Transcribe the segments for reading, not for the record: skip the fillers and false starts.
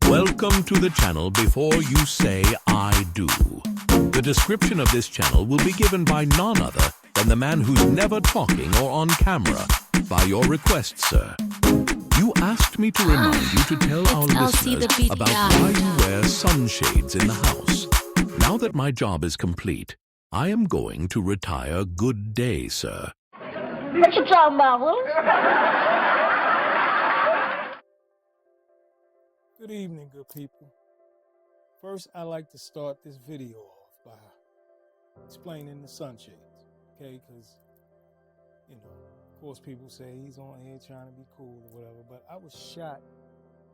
Welcome to the channel Before You Say I Do. The description of this channel will be given by none other than the man who's never talking or on camera. By your request, sir. You asked me to remind you to tell our listeners about why you wear sunshades in the house. Now that my job is complete, I am going to retire. Good day, sir. What you talking about, Willis? Good evening, good people. First, I like to start this video off by explaining the sunshades, okay? Because, of course, people say he's on here trying to be cool or whatever, but I was shot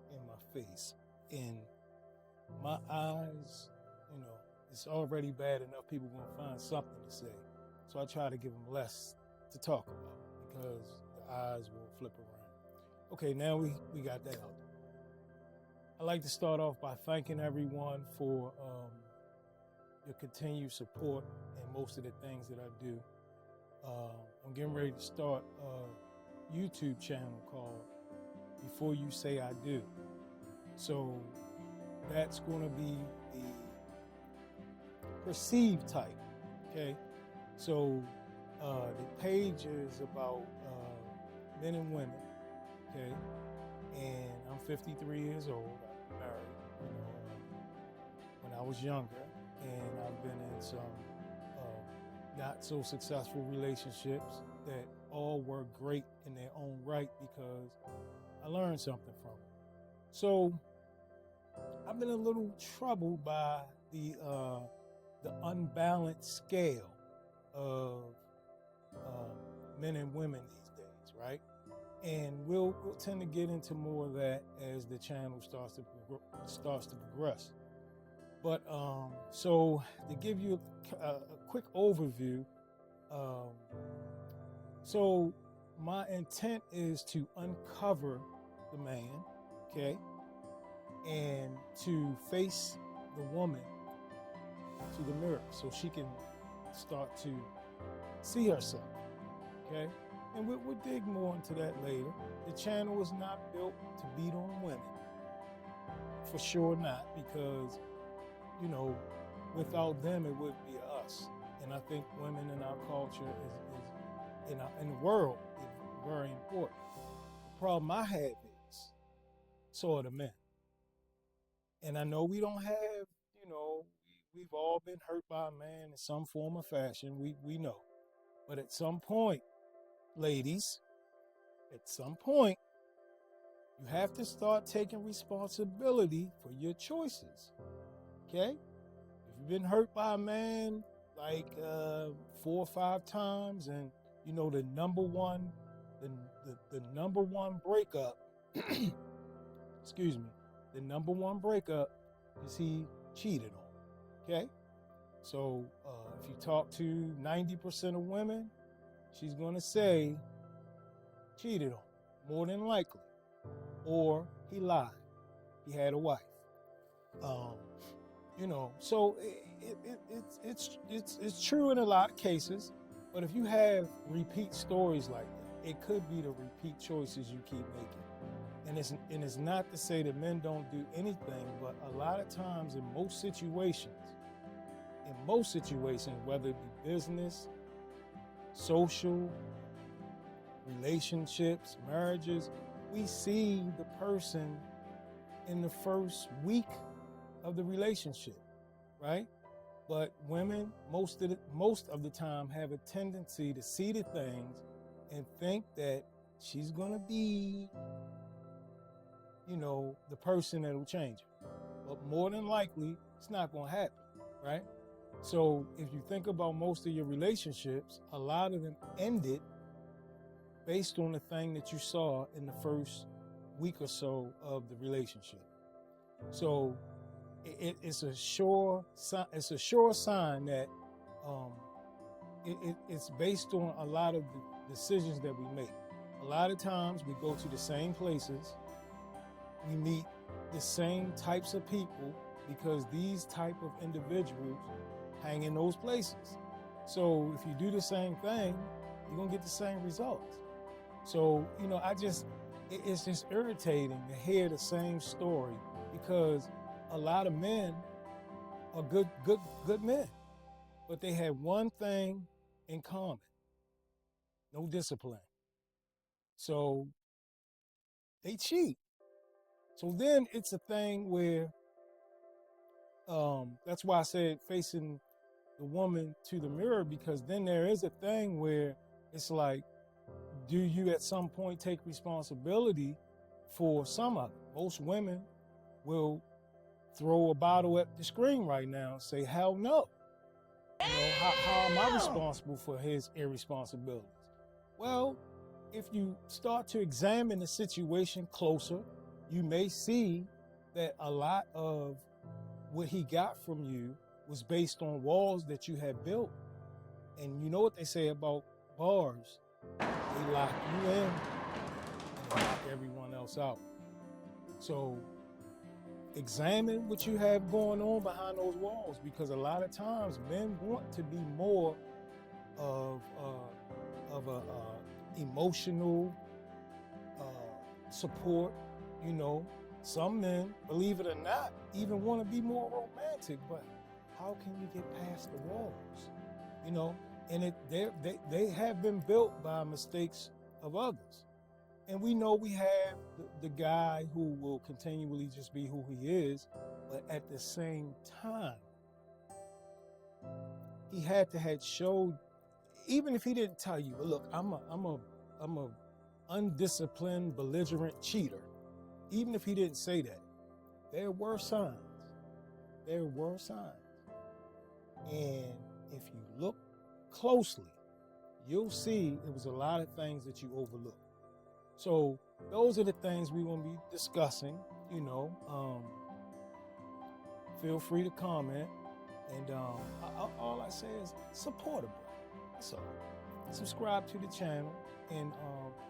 in my face, and my eyes, it's already bad enough people gonna find something to say. So I try to give them less to talk about because the eyes will flip around. Okay, now we got that out. I'd like to start off by thanking everyone for your continued support in most of the things that I do. I'm getting ready to start a YouTube channel called Before You Say I Do. So that's going to be the perceived type, okay? So the page is about men and women, okay? And I'm 53 years old. I'm married, when I was younger, and I've been in some not so successful relationships that all were great in their own right because I learned something from them. So I've been a little troubled by the unbalanced scale of men and women these days, right? And we'll tend to get into more of that as the channel starts to progress. But so to give you a quick overview, so my intent is to uncover the man, okay, and to face the woman to the mirror so she can start to see herself, okay? And we'll dig more into that later. The channel is not built to beat on women. For sure not, because, without them, it wouldn't be us. And I think women in our culture is in the world is very important. The problem I have is, so are the men. And I know we don't have, we've all been hurt by a man in some form or fashion. We know. But at some point, ladies, at some point, you have to start taking responsibility for your choices, okay? If you've been hurt by a man like 4 or 5 times, and the number one breakup, excuse me, the number one breakup is he cheated on, okay? So if you talk to 90% of women, she's going to say cheated on, more than likely, or he lied, he had a wife. So it's true in a lot of cases, but if you have repeat stories like that, it could be the repeat choices you keep making. And it's not to say that men don't do anything, but a lot of times in most situations, whether it be business, social, relationships, marriages, we see the person in the first week of the relationship, right? But women, most of the time, have a tendency to see the things and think that she's gonna be, the person that'll change her. But more than likely, it's not gonna happen, right? So if you think about most of your relationships, a lot of them ended based on the thing that you saw in the first week or so of the relationship. So it's a sure sign that it's based on a lot of the decisions that we make. A lot of times we go to the same places, we meet the same types of people because these type of individuals hang in those places. So if you do the same thing, you're gonna get the same results. So, it's just irritating to hear the same story because a lot of men are good men, but they have one thing in common: no discipline. So they cheat. So then it's a thing where, that's why I said facing the woman to the mirror, because then there is a thing where it's like, do you at some point take responsibility for some of it? Most women will throw a bottle at the screen right now and say, hell no. You know, how am I responsible for his irresponsibilities? Well, if you start to examine the situation closer, you may see that a lot of what he got from you was based on walls that you had built. And you know what they say about bars: they lock you in and they lock everyone else out. So examine what you have going on behind those walls, because a lot of times men want to be more of a emotional support. You know, some men, believe it or not, even want to be more romantic, but how can you get past the walls? You know, and they have been built by mistakes of others. And we know we have the guy who will continually just be who he is, but at the same time, he had to have showed, even if he didn't tell you, look, I'm a undisciplined, belligerent cheater. Even if he didn't say that, there were signs. There were signs. And if you look closely, you'll see it was a lot of things that you overlooked. So those are the things we want to be discussing. You know, feel free to comment, and all I say is support him. That's all. Subscribe to the channel, and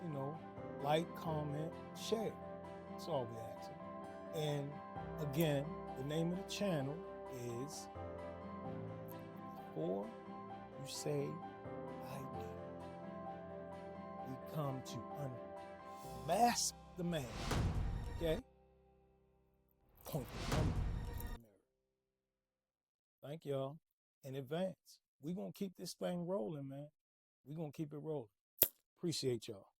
you know, like, comment, share. That's all we asking. And again, the name of the channel is Before You Say I Do. We come to unmask the man. Okay? Point the camera in the mirror. Thank y'all in advance. We're gonna keep this thing rolling, man. We're gonna keep it rolling. Appreciate y'all.